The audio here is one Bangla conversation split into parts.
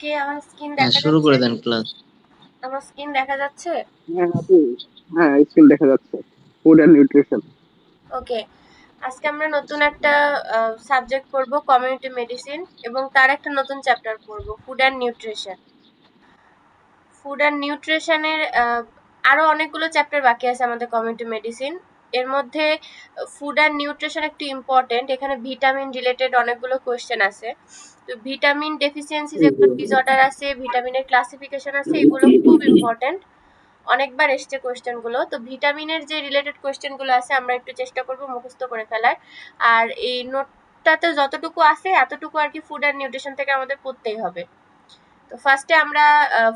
ওকে, আমার স্ক্রিন হ্যাঁ, দেখা শুরু যাচ্ছে? করে দেন ক্লাস। আমার স্ক্রিন দেখা যাচ্ছে? হ্যাঁ আপু, হ্যাঁ স্ক্রিন দেখা যাচ্ছে। Food and nutrition. ওকে, আজকে আমরা নতুন একটা সাবজেক্ট পড়বো, কমিউনিটি মেডিসিন, এবং তার একটা নতুন চ্যাপ্টার পড়বো, food and nutrition. Food and নিউট্রিশনের আরো অনেকগুলো চ্যাপ্টার বাকি আছে আমাদের কমিউনিটি মেডিসিন। এর মধ্যে ফুড অ্যান্ড নিউট্রিশন একটু ইম্পর্টেন্ট, এখানে ভিটামিন রিলেটেড অনেকগুলো কোয়েশ্চেন আছে। তো ভিটামিন ডেফিসিয়েন্সি যেগুলো ডিসঅর্ডার আছে, ভিটামিনের ক্লাসিফিকেশন আছে, এগুলো খুব ইম্পর্টেন্ট। অনেকবার এসছে কোয়েশ্চেন গুলো। তো ভিটামিনের যে রিলেটেড কোয়েশ্চেন গুলো আছে আমরা একটু চেষ্টা করবো মুখস্থ করে ফেলার। আর এই নোটটাতে যতটুকু আছে এতটুকু আর কি ফুড অ্যান্ড নিউট্রিশন থেকে আমাদের পড়তেই হবে। তো ফার্স্টে আমরা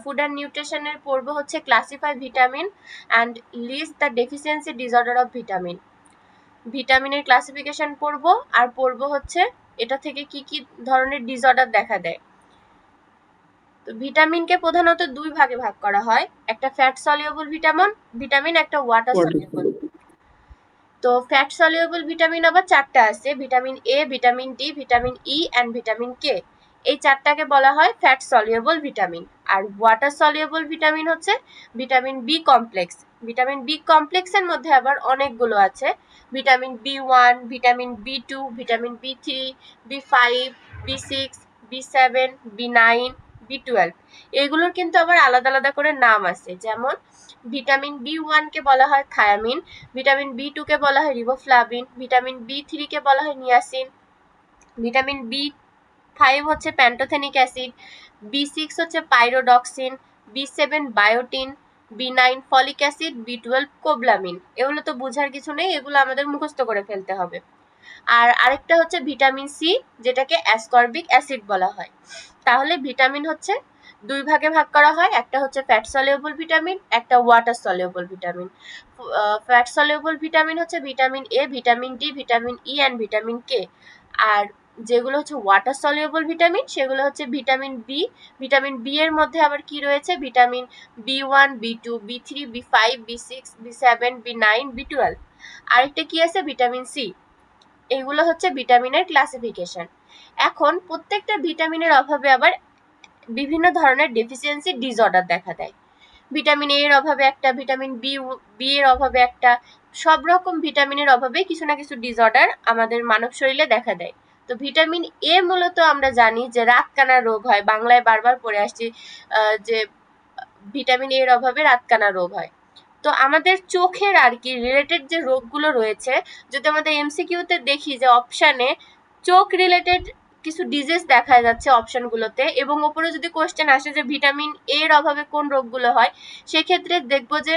ফুড অ্যান্ড নিউট্রিশনের পড়বো হচ্ছে classify vitamin and list the deficiency disorder of vitamin. ভিটামিনের ক্লাসিফিকেশন পড়বো, আর পড়বো হচ্ছে এটা থেকে কি কি ধরনের ডিসঅর্ডার দেখা দেয়। তো ভিটামিনকে প্রধানত দুই ভাগে ভাগ করা হয়, একটা ফ্যাট সলিউবল ভিটামিন, একটা ওয়াটার সলিউবল। তো ফ্যাট সলিউবল ভিটামিন আবার চারটা আছে, vitamin A, vitamin D, vitamin E and vitamin K. এই চারটাকে বলা হয় ফ্যাট সলিউবল ভিটামিন। আর ওয়াটার সলিউবল ভিটামিন হচ্ছে vitamin B complex. Vitamin B কমপ্লেক্সের মধ্যে আবার অনেকগুলো আছে, ভিটামিন বি1, ভিটামিন বি2, ভিটামিন বি3, বি5, বি6, বি7, বি9, বি12। এগুলোর কিন্তু আবার আলাদা আলাদা করে নাম আছে, যেমন ভিটামিন বি1 কে বলা হয় থায়ামিন, ভিটামিন বি2 কে বলা হয় রিবোফ্লাভিন, ভিটামিন বি3 কে বলা হয় নিয়াসিন, ভিটামিন বি5 হচ্ছে প্যান্টোথেনিক অ্যাসিড, বি6 হচ্ছে পাইরোডক্সিন, বি7 বায়োটিন, বি9 ফলিক অ্যাসিড, বি12 কোবলামিন। এগুলো তো বোঝার কিছু নেই, এগুলো আমাদের মুখস্থ করে ফেলতে হবে। আর আরেকটা হচ্ছে ভিটামিন সি, যেটাকে অ্যাসকর্বিক অ্যাসিড বলা হয়। তাহলে ভিটামিন হচ্ছে দুই ভাগে ভাগ করা হয়, একটা হচ্ছে ফ্যাট সলিউবল ভিটামিন, একটা water soluble vitamin. Fat soluble vitamin হচ্ছে vitamin A, vitamin D, vitamin E and vitamin K. আর যেগুলো হচ্ছে ওয়াটার সলিউবল ভিটামিন সেগুলো হচ্ছে ভিটামিন বি। ভিটামিন বি এর মধ্যে আবার কি রয়েছে, ভিটামিন বি1, বি2, বি3, বি5, বি6, বি7, বি9, বি12। আরেকটা কি আছে, ভিটামিন সি। এগুলো হচ্ছে ভিটামিনের ক্লাসিফিকেশন। এখন প্রত্যেকটা ভিটামিনের অভাবে আবার বিভিন্ন ধরনের ডেফিসিয়েন্সি ডিসঅর্ডার দেখা দেয়। ভিটামিন এ এর অভাবে একটা, ভিটামিন বি এর অভাবে একটা, সব রকম ভিটামিনের অভাবে কিছু না কিছু ডিসঅর্ডার আমাদের মানব শরীরে দেখা দেয়। তো ভিটামিন এ মূলত আমরা জানি যে রাতকানা রোগ হয়, বাংলায় বারবার পড়ে আসছি যে ভিটামিন এর অভাবে রাতকানা রোগ হয়। তো আমাদের চোখের আর কি রিলেটেড যে রোগগুলো রয়েছে, যদি আমাদের এমসিকিউতে দেখি যে অপশানে চোখ রিলেটেড কিছু ডিজিজ দেখা যাচ্ছে অপশনগুলোতে, এবং ওপরে যদি কোয়েশ্চেন আসে যে ভিটামিন এর অভাবে কোন রোগগুলো হয়, সেক্ষেত্রে দেখবো যে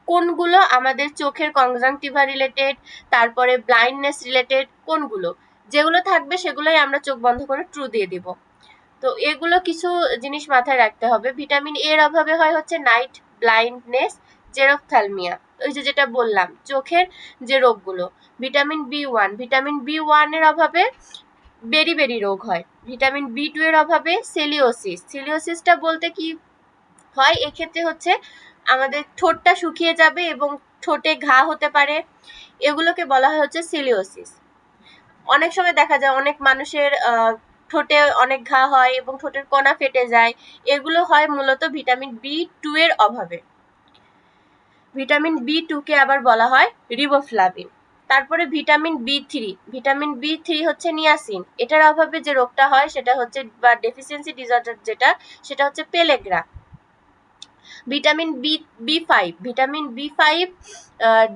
কোনগুলো আমাদের চোখের কনজাংটিভা রিলেটেড, তারপরে ব্লাইন্ডনেস রিলেটেড, কোনগুলো যেগুলো থাকবে সেগুলোই আমরা চোখ বন্ধ করে ট্রু দিয়ে দিব। তো এগুলো কিছু জিনিস মাথায় রাখতে হবে। ভিটামিন এর অভাবে হয় হচ্ছে নাইট ব্লাইন্ডনেস, জেরোফথ্যালমিয়া, ওই যে যেটা বললাম চোখের যে রোগগুলো। ভিটামিন বি ওয়ান এর অভাবে বেরি রোগ হয়। ভিটামিন বি2 এর অভাবে সিলিওসিসটা বলতে কি হয়, এক্ষেত্রে হচ্ছে আমাদের ঠোঁটটা শুকিয়ে যাবে এবং ঠোঁটে ঘা হতে পারে, এগুলোকে বলা হয় হচ্ছে সিলিওসিস। অনেক সময় দেখা যায় অনেক মানুষের ঠোঁটে অনেক ঘা হয় এবং ঠোঁটের কণা ফেটে যায়, এগুলো হয় মূলত ভিটামিন বি2 এর অভাবে। ভিটামিন বি2 কে আবার বলা হয় রিবোফ্লাভিন। তারপরে ভিটামিন বি থ্রি হচ্ছে নিয়াসিন, এটার অভাবে যে রোগটা হয় সেটা হচ্ছে, বা ডেফিসিয়েন্সি ডিসঅর্ডার যেটা, সেটা হচ্ছে pellagra. Vitamin B five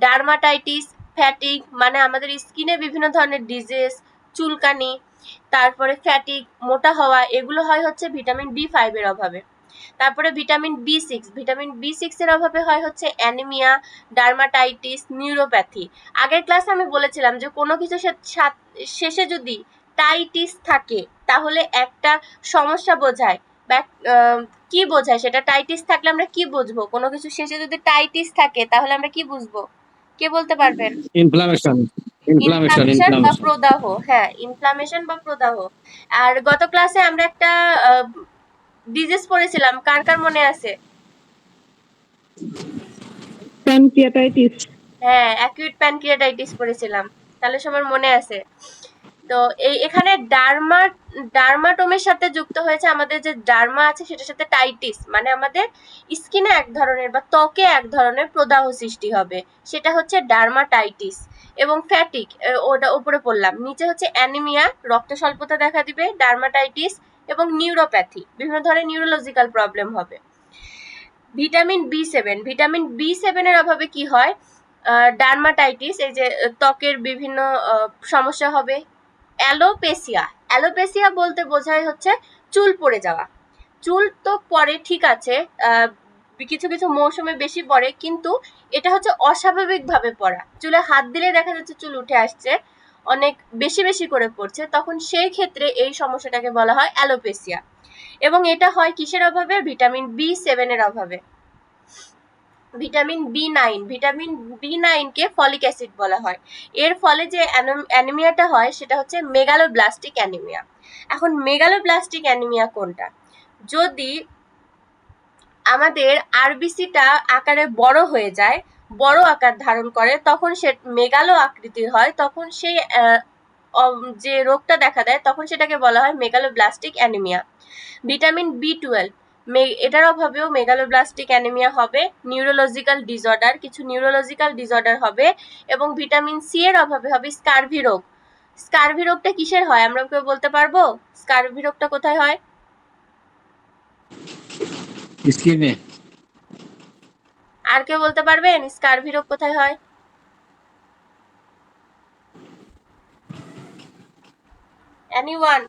dermatitis, fatigue, মানে আমাদের স্কিনে বিভিন্ন ধরনের ডিজিজ, চুলকানি, তারপরে ফ্যাটিক, মোটা হওয়া, এগুলো হয় হচ্ছে ভিটামিন বি5 এর অভাবে। তারপরে ভিটামিন বি সিক্স এর অভাবে হয় হচ্ছে অ্যানিমিয়া, ডার্মাটাইটিস, নিউরোপ্যাথি। আগের ক্লাসে আমি বলেছিলাম যে কোনো কিছু শেষে যদি টাইটিস থাকে তাহলে একটা সমস্যা বোঝায়, বা কি বোঝায় সেটা, টাইটিস থাকলে আমরা কি বুঝবো, কোনো কিছু শেষে যদি টাইটিস থাকে তাহলে আমরা কি বুঝবো, কে বলতে পারবেন? ইনফ্লামেশন। ইনফ্লামেশন বা প্রদাহ, হ্যাঁ ইনফ্লামেশন বা প্রদাহ। আর গত ক্লাসে আমরা একটা ডিজিজ পড়েছিলাম, কার কার মনে আছে? প্যানক্রিয়াটাইটিস। হ্যাঁ, অ্যাকিউট প্যানক্রিয়াটাইটিস পড়েছিলাম, তাহলে সবার মনে আছে। তো এখানে ডার্মাটোমের সাথে যুক্ত হয়েছে আমাদের যে ডার্মা আছে সেটার সাথে টাইটিস, মানে আমাদের স্কিনে এক ধরনের বা ত্বকে এক ধরনের প্রদাহ সৃষ্টি হবে, সেটা হচ্ছে ডার্মাটাইটিস। এবং ফ্যাটিক, ওটা উপরে পড়লাম। নিচে হচ্ছে অ্যানিমিয়া, রক্ত স্বল্পতা দেখা দিবে, ডার্মাটাইটিস এবং নিউরোপ্যাথি, বিভিন্ন ধরনের নিউরোলজিক্যাল প্রবলেম হবে। ভিটামিন বি সেভেনের অভাবে কি হয়? ডার্মাটাইটিস, এই যে ত্বকের বিভিন্ন সমস্যা হবে। অ্যালোপেসিয়া বলতে বোঝায় হচ্ছে চুল পড়ে যাওয়া। চুল তো পড়ে ঠিক আছে, কিছু কিছু মৌসুমে বেশি পড়ে, কিন্তু এটা হচ্ছে অস্বাভাবিক ভাবে পড়া। চুলে হাত দিলে দেখা যাচ্ছে চুল উঠে আসছে, অনেক বেশি বেশি করে পড়ছে, তখন সেই ক্ষেত্রে এই সমস্যাটাকে বলা হয় অ্যালোপেসিয়া। এবং এটা হয় কিসের অভাবে? ভিটামিন বি7 এর অভাবে। ভিটামিন বি নাইনকে ফলিক অ্যাসিড বলা হয়। এর ফলে যে অ্যানিমিয়াটা হয় সেটা হচ্ছে মেগালোব্লাস্টিক অ্যানিমিয়া। এখন মেগালোব্লাস্টিক অ্যানিমিয়া কোনটা? যদি আমাদের আরবিসিটা আকারে বড় হয়ে যায়, বড় আকার ধারণ করে, তখন সে মেগালো আকৃতির হয়, তখন সেই যে রোগটা দেখা দেয় তখন সেটাকে বলা হয় মেগালোব্লাস্টিক অ্যানিমিয়া। ভিটামিন বি12, এটার অভাবেও মেগালোব্লাস্টিক অ্যানিমিয়া হবে। কিছু নিউরোলজিক্যাল ডিসঅর্ডার হবে। এবং ভিটামিন সি এর অভাবে হবে স্কারভি রোগ। স্কারভি রোগটা কিসের হয় আমরা কেউ বলতে পারবো? স্কারভি রোগটা কোথায় হয়? স্কিনে। আর কেউ বলতে পারবেন স্কারভি রোগ কোথায় হয়? এনিওয়ান?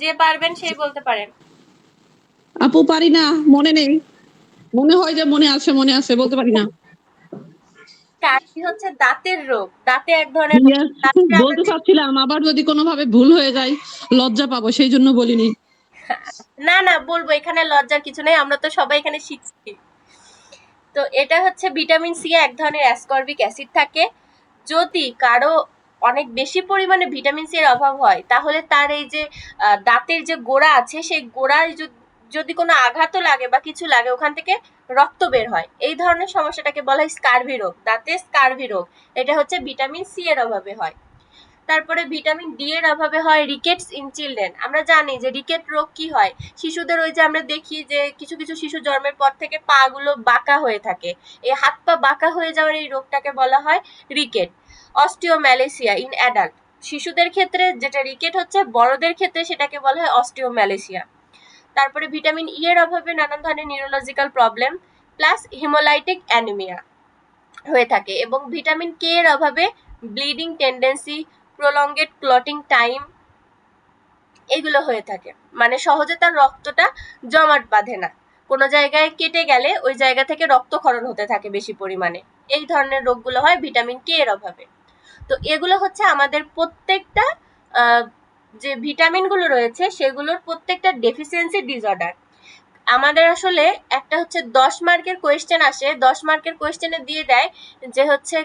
যে পারবেন সেই বলতে পারেন। আপু পারি না, মনে নেই। মনে হয় যে মনে আছে, বলতে পারি না। স্কারভি হচ্ছে দাঁতের রোগ, দাঁতে এক ধরনের Yes, দাঁতে আমরা বলতে চাচ্ছিলাম, আবার যদি কোনোভাবে ভুল হয়ে যায় লজ্জা পাবো, সেই জন্য বলিনি। না না বলবো, এখানে লজ্জার কিছু নেই, আমরা তো সবাই এখানে শিখছি। তো এটা হচ্ছে ভিটামিন সি, এক ধরনের অ্যাসকর্বিক অ্যাসিড থাকে। যদি কারো অনেক বেশি পরিমাণে ভিটামিন সি এর অভাব হয়, তাহলে তার এই যে দাঁতের যে গোড়া আছে সেই গোড়ায় যদি কোনো আঘাতও লাগে বা কিছু লাগে, ওখান থেকে রক্ত বের হয়। এই ধরনের সমস্যাটাকে বলা হয় স্কারভি রোগ, দাঁতের স্কারভি রোগ। এটা হচ্ছে ভিটামিন সি এর অভাবে হয়। তারপরে ভিটামিন ডি এর অভাবে হয় রিকেটস ইন চিলড্রেন। আমরা জানি যে রিকেট রোগ কি হয়, শিশুদের ওই যে আমরা দেখি যে কিছু কিছু শিশু জন্মের পর থেকে পা গুলো বাঁকা হয়ে থাকে, এই হাত পা বাঁকা হয়ে যাওয়ার এই রোগটাকে বলা হয় রিকেট। অস্টিওম্যালেসিয়া ইন অ্যাডাল্ট, শিশুদের ক্ষেত্রে যেটা রিকেট হচ্ছে, বড়দের ক্ষেত্রে সেটাকে বলা হয় অস্টিওম্যালেসিয়া। তারপরে ভিটামিন ই এর অভাবে নানান ধরনের neurological problem plus haemolytic anaemia হয়ে থাকে। এবং ভিটামিন কে এর অভাবে bleeding tendency, prolonged clotting time, এগুলো হয়ে থাকে। মানে সহজে তার রক্তটা জমাট বাঁধে না, কোনো জায়গায় কেটে গেলে ওই জায়গা থেকে রক্তক্ষরণ হতে থাকে বেশি পরিমাণে। এই ধরনের রোগগুলো হয় ভিটামিন কে এর অভাবে। তো এগুলো হচ্ছে আমাদের প্রত্যেকটা যে ভিটামিনগুলো রয়েছে সেগুলোর প্রত্যেকটা ডেফিসিয়েন্সি ডিসঅর্ডার। আমাদের আসলে একটা হচ্ছে 10 মার্কের কোয়েশ্চেন আসে, 10 মার্কের কোয়েশ্চেনে দিয়ে দেয় যে হচ্ছে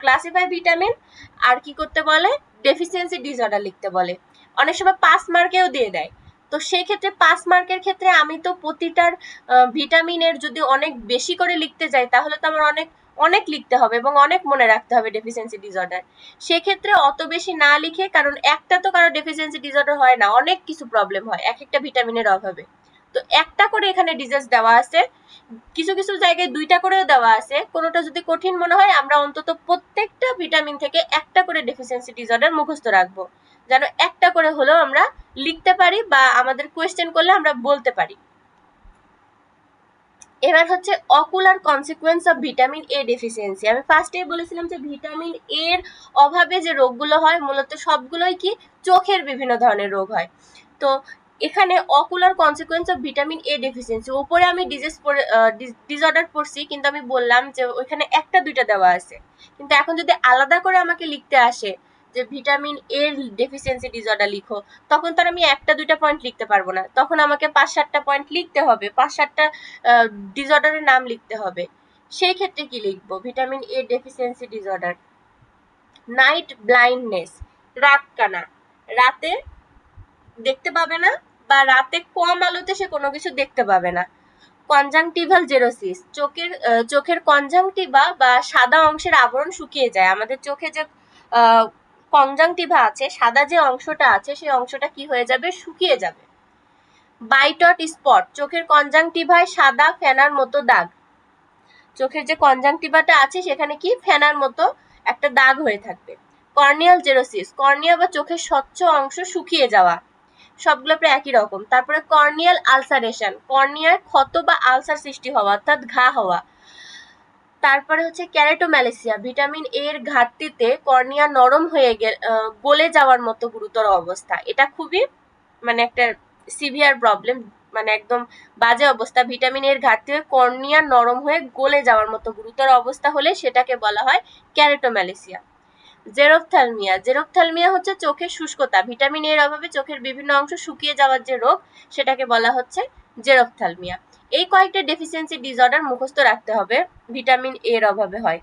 ক্লাসিফাই ভিটামিন, আর কি করতে বলে? ডেফিসিয়েন্সি ডিসঅর্ডার লিখতে বলে। অনেক সময় 5 মার্কেও দিয়ে দেয়। তো সেই ক্ষেত্রে 5 মার্কের ক্ষেত্রে আমি তো প্রতিটার ভিটামিনের যদি অনেক বেশি করে লিখতে যাই, তাহলে তো আমার অনেক অনেক লিখতে হবে এবং অনেক মনে রাখতে হবে ডেফিসিয়েন্সি ডিসঅর্ডার। সেক্ষেত্রে অত বেশি না লিখে, কারণ একটা তো কারো ডেফিসিয়েন্সি ডিসঅর্ডার হয় না, অনেক কিছু প্রবলেম হয় এক একটা ভিটামিনের অভাবে। তো একটা করে এখানে ডিজিজ দেওয়া আছে, কিছু কিছু জায়গায় 2টা করেও দেওয়া আছে। কোনোটা যদি কঠিন মনে হয়, আমরা অন্তত প্রত্যেকটা ভিটামিন থেকে একটা করে ডেফিসিয়েন্সি ডিসঅর্ডার মুখস্থ রাখবো, যেন একটা করে হলেও আমরা লিখতে পারি বা আমাদের কোয়েশ্চেন করলে আমরা বলতে পারি। এবার হচ্ছে ocular consequence of vitamin A deficiency. আমি ফার্স্টেই বলেছিলাম যে ভিটামিন এর অভাবে যে রোগগুলো হয় মূলত সবগুলোই কি চোখের বিভিন্ন ধরনের রোগ হয়। তো এখানে ocular consequence of vitamin A deficiency, উপরে আমি ডিসঅর্ডার পড়ছি, কিন্তু আমি বললাম যে ওইখানে একটা 2টা দেওয়া আছে। কিন্তু এখন যদি আলাদা করে আমাকে লিখতে আসে যে ভিটামিন এর ডেফিসিয়েন্সি ডিসঅর্ডার লিখো, তখন তো আমি একটা 2টা পয়েন্ট লিখতে পারবো না, তখন আমাকে 5-7টা পয়েন্ট লিখতে হবে, 5-7টা ডিসঅর্ডারের নাম লিখতে হবে। সেই ক্ষেত্রে কি লিখবো? Vitamin A deficiency disorder, night blindness, রাত কানা, রাতে দেখতে পাবে না বা রাতে কম আলোতে সে কোনো কিছু দেখতে পাবে না। কনজাংটিভাল জেরোসিস, চোখের কনজাংটিভা বা সাদা অংশের আবরণ শুকিয়ে যায়। আমাদের চোখে যে কনজাংটিভা আছে, সাদা যে অংশটা আছে সেই অংশটা কি হয়ে যাবে, শুকিয়ে যাবে। বাইটট স্পট, চোখের কনজাংটিভায় সাদা ফেনার মতো দাগ। চোখের যে কনজাংটিভাটা আছে সেখানে কি ফেনার মতো একটা দাগ হয়ে থাকবে। কর্নিয়াল জেরোসিস, কর্নিয়া বা চোখের স্বচ্ছ অংশ শুকিয়ে যাওয়া। সবগুলো প্রায় একই রকম। তারপরে কর্নিয়াল আলসারেশন, কর্নিয়ার ক্ষত বা আলসার সৃষ্টি হওয়া অর্থাৎ ঘা হওয়া। তারপরে হচ্ছে ক্যারেটোম্যালেসিয়া, ভিটামিন এ এর ঘাটতিতে কর্নিয়া নরম হয়ে গলে যাওয়ার মতো গুরুতর অবস্থা। এটা খুবই মানে একটা সিভিয়ার প্রবলেম, মানে একদম বাজে অবস্থা। ভিটামিন এর ঘাটতি হয়ে কর্নিয়া নরম হয়ে গলে যাওয়ার মতো গুরুতর অবস্থা হলে সেটাকে বলা হয় ক্যারেটোম্যালেসিয়া। জেরোফথ্যালমিয়া, জেরোফথ্যালমিয়া হচ্ছে চোখের শুষ্কতা। ভিটামিন এর অভাবে চোখের বিভিন্ন অংশ শুকিয়ে যাওয়ার যে রোগ সেটাকে বলা হচ্ছে জেরোফথ্যালমিয়া। এই কয়েকটা ডেফিসিয়েন্সি ডিসঅর্ডার মুখস্থ রাখতে হবে, ভিটামিন এর অভাবে হয়।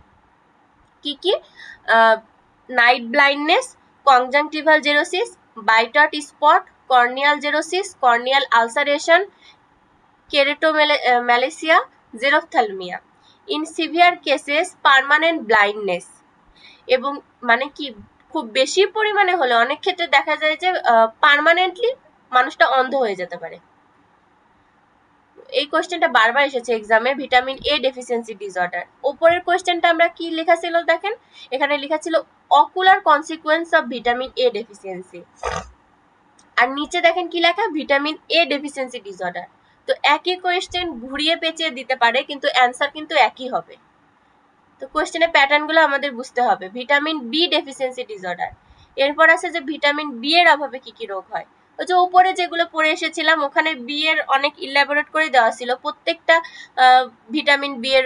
কি কি? Night blindness, conjunctival xerosis, Bitot spot, corneal xerosis, corneal ulceration, keratomalacia, xerophthalmia. In severe cases permanent blindness, এবং মানে কি খুব বেশি পরিমাণে হলে অনেক ক্ষেত্রে দেখা যায় যে পার্মানেন্টলি মানুষটা অন্ধ হয়ে যেতে পারে। এই কোশ্চেনটা বারবার এসেছে এক্সামে, ভিটামিন এ ডেফিসিয়েন্সি ডিসঅর্ডার। উপরের কোশ্চেনটা আমরা কি লেখা ছিল দেখেন, এখানে লেখা ছিল ocular consequence of vitamin A deficiency, আর নিচে দেখেন কি লেখা, ভিটামিন এ ডেফিসিয়েন্সি ডিসঅর্ডার। তো একই কোশ্চেন ঘুরিয়ে পেঁচিয়ে দিতে পারে কিন্তু অ্যান্সার কিন্তু একই হবে। তো কোশ্চেনের প্যাটার্নগুলো আমাদের বুঝতে হবে। ভিটামিন বি ডেফিসিয়েন্সি ডিসঅর্ডার, এরপর আছে যে ভিটামিন বি এর অভাবে কি কি রোগ হয়। ওই যে উপরে যেগুলো পড়ে এসেছিলাম ওখানে বি এর অনেক ইলাবোরেট করে দেওয়া ছিল, প্রত্যেকটা ভিটামিন বি এর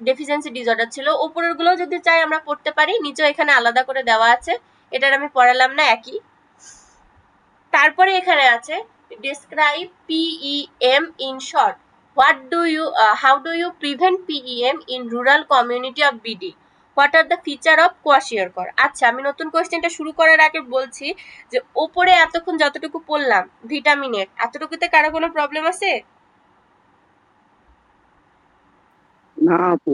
ডেফিসিয়েন্সি ডিসঅর্ডার ছিল। উপরের গুলো যদি চাই আমরা পড়তে পারি, নিচেও এখানে আলাদা করে দেওয়া আছে, এটার আমি পড়ালাম না, একই। তারপরে এখানে আছে describe PEM in short, how do you prevent PEM in rural community of BD, what are the feature of kwashiorkor। আচ্ছা, আমি নতুন কোশ্চেনটা শুরু করার আগে বলছি যে উপরে এতক্ষণ যতটুকু পড়লাম ভিটামিনের, এতটুকুতে কারো কোনো প্রবলেম আছে? না আপু,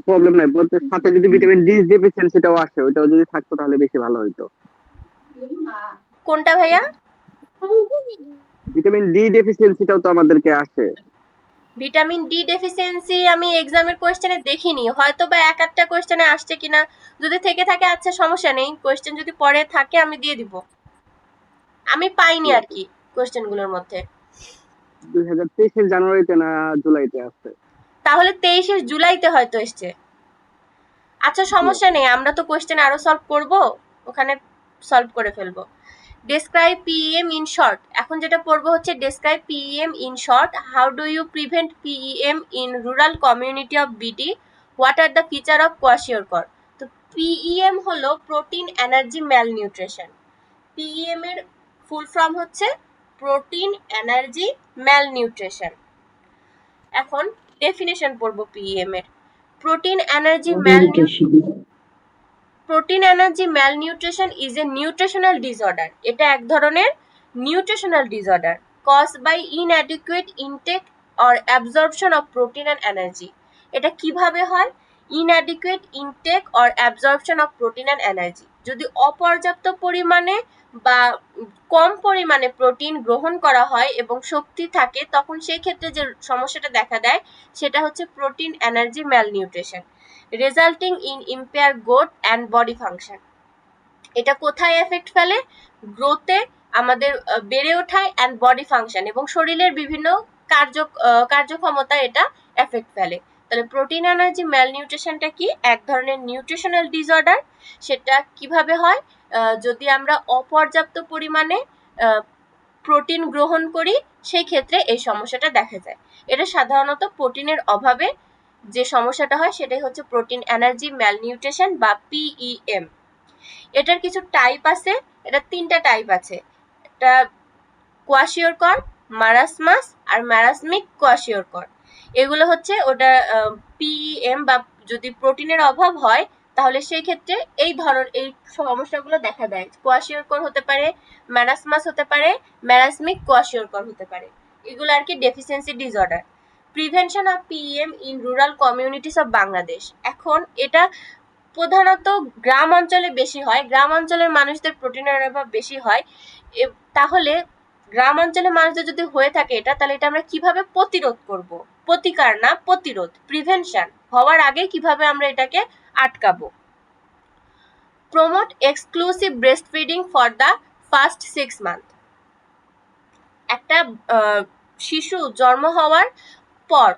প্রবলেম নাই বলতে, সাথে যদি ভিটামিন ডি ডেফিসিয়েন্সিটাও আসে ওইটাও যদি থাকতো তাহলে বেশি ভালো হতো। কোনটা ভাইয়া? ভিটামিন ডি ডেফিসিয়েন্সিটাও তো আমাদেরকে আসে। ভিটামিন ডি ডেফিসিয়েন্সি আমি এক্সামের কোশ্চেনে দেখিনি, হয়তো বা এক একটা কোশ্চেনে আসছে কিনা, যদি থেকে থাকে আচ্ছা সমস্যা নেই, কোশ্চেন যদি পরে থাকে আমি দিয়ে দিব। আমি পাইনি আর কি কোশ্চেনগুলোর মধ্যে। 2023 জানুয়ারিতে না জুলাইতে আছে। তাহলে 23 জুলাইতে হয়তো এসছে। আচ্ছা সমস্যা নেই, আমরা তো কোশ্চেন আরো সলভ করব, ওখানে সলভ করে ফেলবো। ডেসক্রাইব PEM ইন শর্ট, এখন যেটা পড়বো হচ্ছে describe PEM in short, how do you prevent PEM in rural community of BD, what are the feature of kwashiorkor. তো PEM হলো প্রোটিন এনার্জি ম্যালনিউট্রিশন। PEM এর ফুল ফর্ম হচ্ছে প্রোটিন এনার্জি ম্যালনিউট্রিশন। এখন ডেফিনেশন পড়বো PEM এর। Protein energy malnutrition is a nutritional disorder, এটা এক ধরনের nutritional disorder caused by inadequate intake or absorption of protein and energy. এটা কিভাবে হয়? Inadequate intake or absorption of protein and energy, যদি অপর্যাপ্ত পরিমাণে বা কম পরিমাণে প্রোটিন গ্রহণ করা হয় এবং শক্তি থাকে, তখন সেই ক্ষেত্রে যে সমস্যাটা দেখা দেয় সেটা হচ্ছে protein energy malnutrition, resulting in impair growth and body function. এটা কোথায় এফেক্ট ফেলে? গ্রোথে, আমাদের বেড়ে ওঠায়, অ্যান্ড বডি ফাংশন এবং শরীরের বিভিন্ন কার্যক্ষমতা এটা এফেক্ট ফেলে। তাহলে প্রোটিন এনার্জি ম্যালনিউট্রিশনটা কি? এক ধরনের নিউট্রিশনাল ডিসঅর্ডার। সেটা কিভাবে হয়? যদি আমরা অপর্যাপ্ত পরিমাণে প্রোটিন গ্রহণ করি সেই ক্ষেত্রে এই সমস্যাটা দেখা যায়। এটা সাধারণত প্রোটিনের অভাবে যে সমস্যাটা হয় সেটাই হচ্ছে প্রোটিন এনার্জি ম্যালনিউট্রিশন বা PEM। এটার কিছু টাইপ আছে, এটা 3টা টাইপ আছে। এটা কোয়াশিওরকর, মারাসমাস আর ম্যারাসমিক কোয়াশিওরকর। এগুলো হচ্ছে ওটা PEM বা যদি প্রোটিনের অভাব হয় তাহলে সেই ক্ষেত্রে এই সমস্যাগুলো দেখা দেয়। কোয়াশিওরকর হতে পারে, ম্যারাসমাস হতে পারে, ম্যারাসমিক কোয়াশিওরকর হতে পারে, এগুলো আর কি deficiency disorder. Prevention of PM in rural communities of Bangladesh. এখন এটা প্রধানত গ্রাম অঞ্চলে বেশি হয়, গ্রাম অঞ্চলের মানুষদের প্রোটিনের অভাব বেশি হয়। তাহলে গ্রাম অঞ্চলের মানুষদের যদি হয়ে থাকে এটা, তাহলে এটা আমরা কিভাবে প্রতিরোধ করব? প্রতিকার না, প্রতিরোধ, প্রিভেনশন হওয়ার আগে কিভাবে আমরা এটাকে আটকাবো। Promote exclusive breast feeding for the first 6 month. একটা শিশু জন্ম হওয়ার পর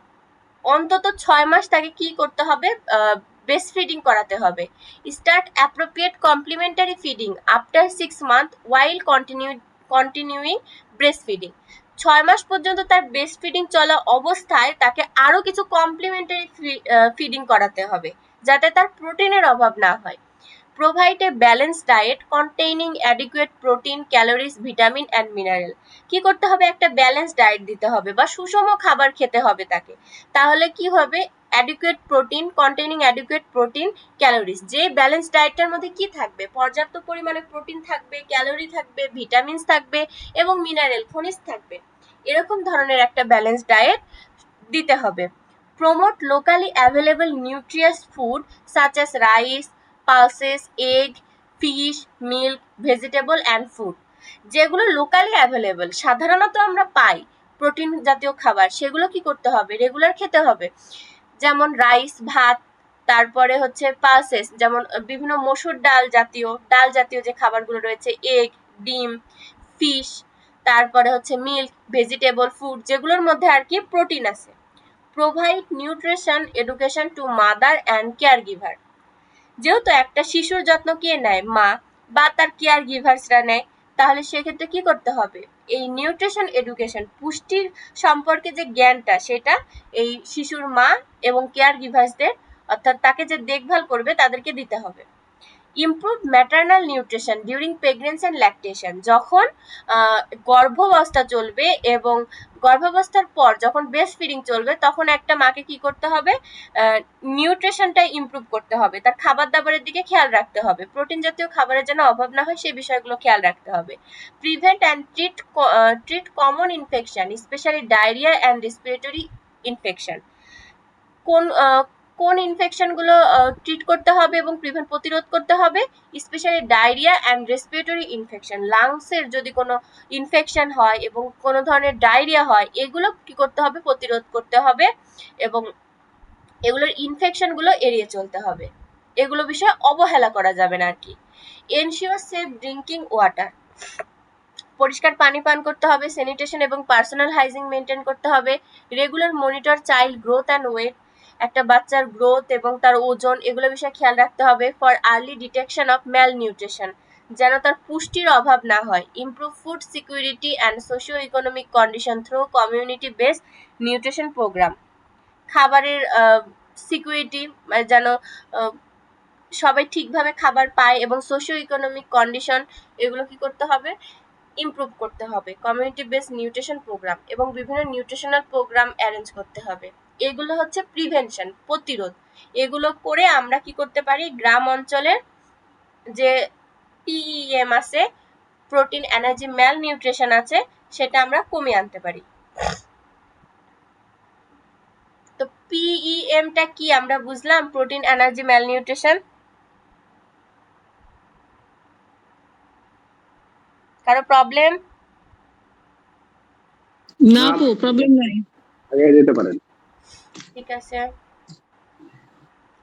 অন্তত 6 মাস তাকে কি করতে হবে? ব্রেস্ট ফিডিং করাতে হবে। Start appropriate complementary feeding after 6 month while continuing breast feeding. 6 মাস পর্যন্ত তার ব্রেস্ট ফিডিং চলা অবস্থায় তাকে আরো কিছু কমপ্লিমেন্টারি ফিডিং করাতে হবে, যাতে তার প্রোটিনের অভাব না হয়। Provide a balanced diet containing adequate protein, calories, vitamin and mineral. কি করতে হবে? একটা ব্যালেন্স ডায়েট দিতে হবে বা সুষম খাবার খেতে হবে তাকে। তাহলে কি হবে? adequate protein containing adequate protein, calories. যে ব্যালেন্স ডায়েটটার মধ্যে কি থাকবে? পর্যাপ্ত পরিমাণে প্রোটিন থাকবে, ক্যালোরি থাকবে, ভিটামিনস থাকবে এবং মিনারেল খনিজ থাকবে। এরকম ধরনের একটা ব্যালেন্স ডায়েট দিতে হবে। Promote locally available nutritious food such as rice, pulses, egg, fish, milk, vegetable and food. যেগুলো লোকালি অ্যাভেলেবল, সাধারণত আমরা পাই প্রোটিন জাতীয় খাবার, সেগুলো কি করতে হবে? রেগুলার খেতে হবে। যেমন রাইস, ভাত, তারপরে হচ্ছে পালসেস, যেমন বিভিন্ন মসুর ডাল জাতীয় যে খাবারগুলো রয়েছে, এগ, ডিম, ফিশ, তারপরে হচ্ছে মিল্ক, ভেজিটেবল, ফুড, যেগুলোর মধ্যে আর কি প্রোটিন আছে। Provide nutrition education to mother and care giver. যেহেতু একটা শিশুর যত্ন কে নেয়? মা বা তার কেয়ার গিভার্সরা নেয়। তাহলে সেক্ষেত্রে কি করতে হবে? এই নিউট্রিশন এডুকেশন, পুষ্টির সম্পর্কে যে জ্ঞানটা, সেটা এই শিশুর মা এবং কেয়ার গিভার্সদের, অর্থাৎ তাকে যে দেখভাল করবে তাদেরকে দিতে হবে। Improve maternal nutrition during pregnancy and lactation. যখন গর্ভাবস্থা চলবে এবং গর্ভাবস্থার পর যখন ব্রেস্ট ফিডিং চলবে, তখন একটা মাকে কি করতে হবে? নিউট্রিশনটা ইমপ্রুভ করতে হবে, তার খাবার দাবারের দিকে খেয়াল রাখতে হবে, প্রোটিন জাতীয় খাবারের যেন অভাব না হয় সেই বিষয়গুলো খেয়াল রাখতে হবে। Prevent and treat common infection, specially diarrhoea and respiratory infection. কোন ইনফেকশনগুলো ট্রিট করতে হবে এবং প্রতিরোধ করতে হবে? Specially diarrhoea and respiratory infection. লাংসের যদি কোনো ইনফেকশন হয় এবং কোনো ধরনের ডায়রিয়া হয়, এগুলো কি করতে হবে? প্রতিরোধ করতে হবে এবং এগুলোর ইনফেকশনগুলো এড়িয়ে চলতে হবে। এগুলো বিষয়ে অবহেলা করা যাবে না আর কি। Ensure safe drinking water. পরিষ্কার পানি পান করতে হবে, স্যানিটেশন এবং পার্সোনাল হাইজিন মেনটেন করতে হবে। Regular monitor child growth and weight, একটা বাচ্চার গ্রোথ এবং তার ওজন, এগুলো বিষয়ে খেয়াল রাখতে হবে। For early detection of malnutrition, যেন তার পুষ্টির অভাব না হয়। Improve food security and socio economic condition through community based nutrition program. খাবারের সিকিউরিটি, যেন সবাই ঠিকভাবে খাবার পায় এবং সোশিও ইকোনমিক কন্ডিশন, এগুলো কি করতে হবে? ইমপ্রুভ করতে হবে। কমিউনিটি বেসড নিউট্রিশন প্রোগ্রাম এবং বিভিন্ন নিউট্রিশনাল প্রোগ্রাম অ্যারেঞ্জ করতে হবে। এগুলো হচ্ছে প্রিভেনশন, প্রতিরোধ। এগুলো করে আমরা কি করতে পারি? গ্রাম অঞ্চলের যে পিএম আছে, প্রোটিন এনার্জি ম্যাল নিউট্রিশন আছে, সেটা আমরা কমিয়ে আনতে পারি। তো পিইএমটা কি আমরা বুঝলাম? প্রোটিন এনার্জি ম্যাল নিউট্রিশন। কারো প্রবলেম? না আপু, প্রবলেম নাই। আগে যেতে পারেন। ঠিক আছে।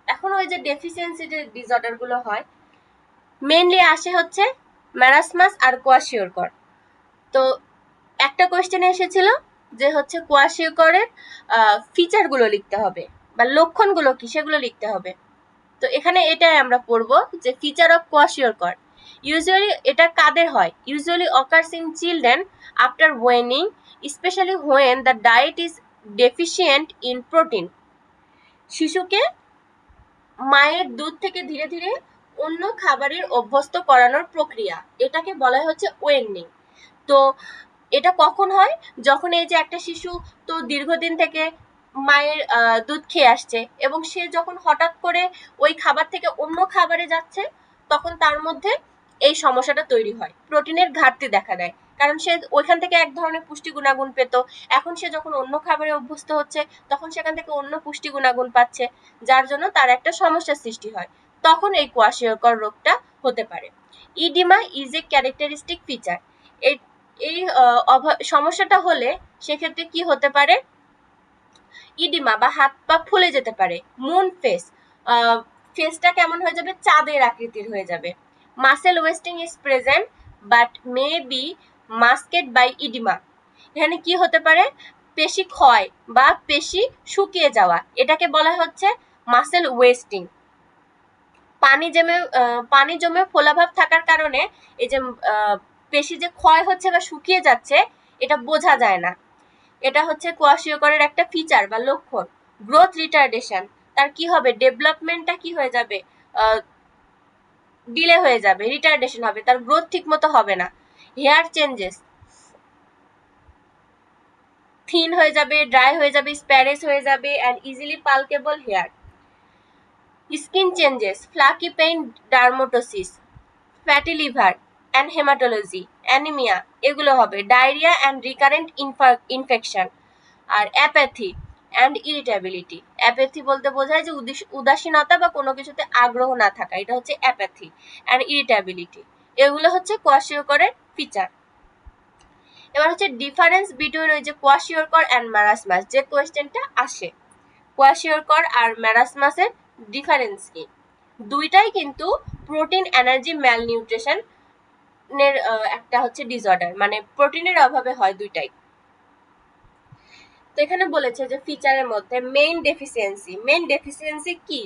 এখন ওই যে ডেফিসিয়েন্সি যে ডিসঅর্ডার গুলো হয়, মেইনলি আসে হচ্ছে ম্যারাসমাস আর কোয়াশিওরকর। তো একটা কোয়েশ্চেন এসেছিল যে হচ্ছে কোয়াশিওকরের ফিচারগুলো লিখতে হবে বা লক্ষণগুলো কি সেগুলো লিখতে হবে। তো এখানে এটাই আমরা পড়বো যে ফিচার অফ কোয়াশিওরকর। ইউজুয়ালি এটা কাদের হয়? Usually occurs in children after weaning, specially when the diet is deficient in protein. শিশুকে মায়ের দুধ থেকে ধীরে ধীরে অন্য খাবারের অভ্যস্ত করানোর প্রক্রিয়া, এটাকে বলা হচ্ছে ওয়েনিং। তো এটা কখন হয়? যখন এই যে একটা শিশু তো দীর্ঘদিন থেকে মায়ের দুধ খেয়ে আসছে এবং সে যখন হঠাৎ করে ওই খাবার থেকে অন্য খাবারে যাচ্ছে, তখন তার মধ্যে এই সমস্যাটা তৈরি হয়, প্রোটিনের ঘাটতি দেখা দেয়। কারণ সে ওইখান থেকে এক ধরনের পুষ্টি গুণাগুণ পেত, এখন সে যখন অন্য খাবারে অভ্যস্ত হচ্ছে তখন সেখান থেকে অন্য পুষ্টি গুণাগুণ পাচ্ছে, যার জন্য তার একটা সমস্যার সৃষ্টি হয়, তখন এই কোয়াশিয়রকর রোগটা হতে পারে। Oedema is a characteristic feature. এই সমস্যাটা হলে সেক্ষেত্রে কি হতে পারে, ইডিমা বা হাত পা ফুলে যেতে পারে, মুন ফেস, ফেসটা কেমন হয়ে যাবে, চাঁদের আকৃতির হয়ে যাবে। Muscle wasting is present but may be masked by oedema. এখানে কি হতে পারে, পেশি ক্ষয় বা পেশি শুকিয়ে যাওয়া, এটাকে বলা হচ্ছে মাসেল ওয়েস্টিং। পানি জমে ফোলাভাব থাকার কারণে এই যে পেশি যে ক্ষয় হচ্ছে বা শুকিয়ে যাচ্ছে এটা বোঝা যায় না, এটা হচ্ছে কোয়াশিয়করের একটা ফিচার বা লক্ষণ। গ্রোথ রিটার্ডেশন, তার কি হবে, ডেভেলপমেন্টটা কি হয়ে যাবে, ডিলে হয়ে যাবে, রিটার্ডেশন হবে, তার গ্রোথ ঠিক মতো হবে না। হেয়ার চেঞ্জেস, থিন হয়ে যাবে, ড্রাই হয়ে যাবে, স্প্যারেস হয়ে যাবে, and easily pluckable hair. Skin changes, flaky paint, dermatosis, fatty liver and haematology, anaemia, এগুলো হবে। Diarrhoea and recurrent infection. আর অ্যাপ্যাথি অ্যান্ড ইরিটেবিলিটি, অ্যাপ্যাথি বলতে বোঝায় যে উদাসীনতা বা কোনো কিছুতে আগ্রহ না থাকা, এটা হচ্ছে অ্যাপ্যাথি অ্যান্ড ইরিটেবিলিটি, এগুলো হচ্ছে কোয়াশিয়করের ফিচার। এবার হচ্ছে ডিফারেন্স বিটুইন ওই যে কোয়াশিয়রকর অ্যান্ড ম্যারাসমাস, যে কোয়েশ্চেনটা আসে, কোয়াশিয়রকর আর ম্যারাসমাসের ডিফারেন্স কি, দুইটাই কিন্তু প্রোটিন এনার্জি ম্যালনিউট্রিশন এর একটা হচ্ছে ডিসঅর্ডার, মানে প্রোটিনের অভাবে হয় দুইটাই। তো এখানে বলেছে যে ফিচারের মধ্যে মেইন ডেফিসিয়েন্সি কি,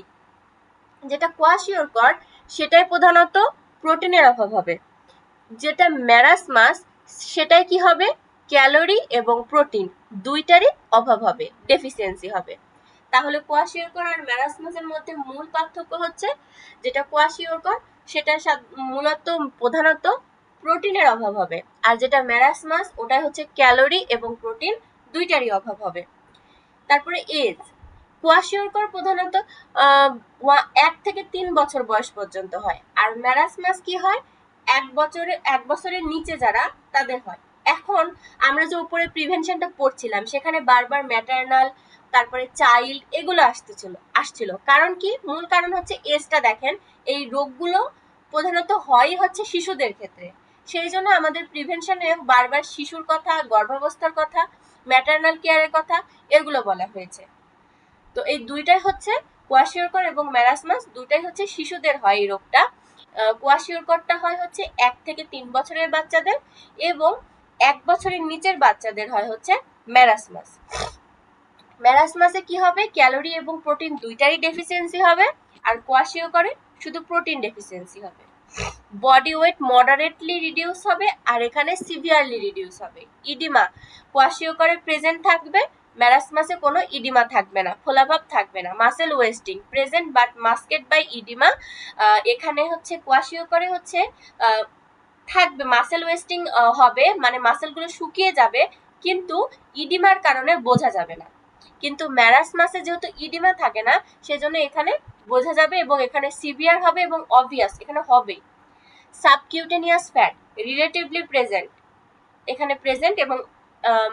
যেটা কোয়াশিয়রকর সেটাই প্রধানত প্রোটিনের অভাব হবে, যেটা ম্যারাসমাস সেটাই কি হবে, ক্যালোরি এবং প্রোটিন দুইটারই অভাব হবে, ডেফিসিয়েন্সি হবে। তাহলে কোয়াশিয়রকর আর ম্যারাসমাসের মধ্যে মূল পার্থক্য হচ্ছে, যেটা কোয়াশিয়রকর সেটা মূলত প্রধানত প্রোটিনের অভাব হবে, আর যেটা ম্যারাসমাস ওটাই হচ্ছে ক্যালোরি এবং প্রোটিন দুইটারই অভাব হবে। তারপরে এজ, কোয়াশিয়রকর প্রধানত 1 থেকে 3 বছর বয়স পর্যন্ত হয়, আর ম্যারাসমাস কি হয়, 1 বছরের নিচে যারা তাদের হয়। এখন আমরা যে উপরে প্রিভেনশনটা পড়ছিলাম সেখানে বারবার ম্যাটারনাল, তারপরে চাইল্ড, এগুলো আসছিল, কারণ কি, মূল কারণ হচ্ছে এজটা দেখেন, এই রোগগুলো প্রধানত হয় হচ্ছে শিশুদের ক্ষেত্রে, সেই জন্য আমাদের প্রিভেনশনে বারবার শিশুর কথা, গর্ভাবস্থার কথা, ম্যাটারনাল কেয়ারের কথা এগুলো বলা হয়েছে। তো এই দুইটাই হচ্ছে কোয়াশিয়রকর এবং ম্যারাসমাস, দুইটাই হচ্ছে শিশুদের হয় এই রোগটা। কোয়াশিয়রকরটা হয় হচ্ছে 1 থেকে 3 বছরের বাচ্চাদের, এবং 1 বছরের নিচের বাচ্চাদের হয় হচ্ছে ম্যারাসমাস। ম্যারাসমাসে কি হবে, ক্যালোরি এবং প্রোটিন দুইটারই ডেফিসিয়েন্সি হবে, আর কোয়াশিয়রকরে শুধু প্রোটিন ডেফিসিয়েন্সি হবে। বডি ওয়েট মডারেটলি রিডিউস হবে, আর এখানে সিভিয়ারলি রিডিউস হবে। ইডিমা কোয়াশিয়রকরে প্রেজেন্ট থাকবে, ম্যারাসমাসে কোনো ইডিমা থাকবে না, ফোলাভাব থাকবে না। Muscle wasting present but masked by oedema, এখানে হচ্ছে কোয়াশিয়রকরে হচ্ছে থাকবে, মাসেল ওয়েস্টিং হবে, মানে মাসেলগুলো শুকিয়ে যাবে কিন্তু ইডিমার কারণে বোঝা যাবে না। কিন্তু ম্যারাসমাসে যেহেতু ইডিমা থাকে না সেজন্য এখানে বোঝা যাবে, এবং এখানে সিভিয়ার হবে এবং অবভিয়াস এখানে হবে। সাবকিউটেনিয়াস ফ্যাট রিলেটিভলি প্রেজেন্ট, এখানে প্রেজেন্ট, এবং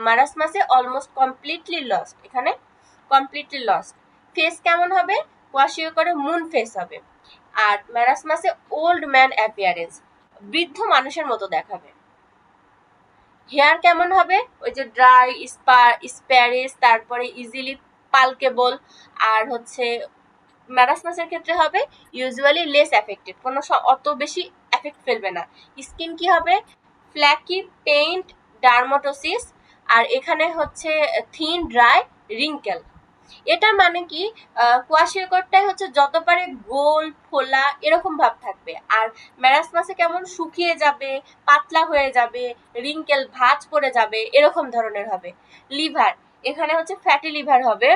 মারাসমাসে অলমোস্ট কমপ্লিটলি লস্ট, এখানে কমপ্লিটলি লস্ট। ফেস কেমন হবে, কোয়াশিয়রকরে মুন ফেস হবে, আর ম্যারাসমাসে ওল্ড ম্যান অ্যাপিয়ারেন্স, বৃদ্ধ মানুষের মতো দেখাবে। হেয়ার কেমন হবে, ওই যে ড্রাই, স্প্যারেস, তারপরে ইজিলি পালকেবল, আর হচ্ছে ম্যারাসমাসের ক্ষেত্রে হবে ইউজুয়ালি লেস এফেক্টেড, কোনো অত বেশি এফেক্ট ফেলবে না। স্কিন কি হবে, ফ্ল্যাকি পেইন্ট, ডার্মাটোসিস, আর এখানে হচ্ছে থিন, ড্রাই, রিঙ্কেল। এটা মানে কি, কোয়াশিয়রকরটাই হচ্ছে যত পারে গোল, ফোলা এরকম ভাব থাকবে, আর ম্যারাসমাসে কেমন শুকিয়ে যাবে, পাতলা হয়ে যাবে, রিঙ্কেল, ভাঁজ পড়ে যাবে, এরকম ধরনের হবে। লিভার, এখানে হচ্ছে ফ্যাটি লিভার হবে,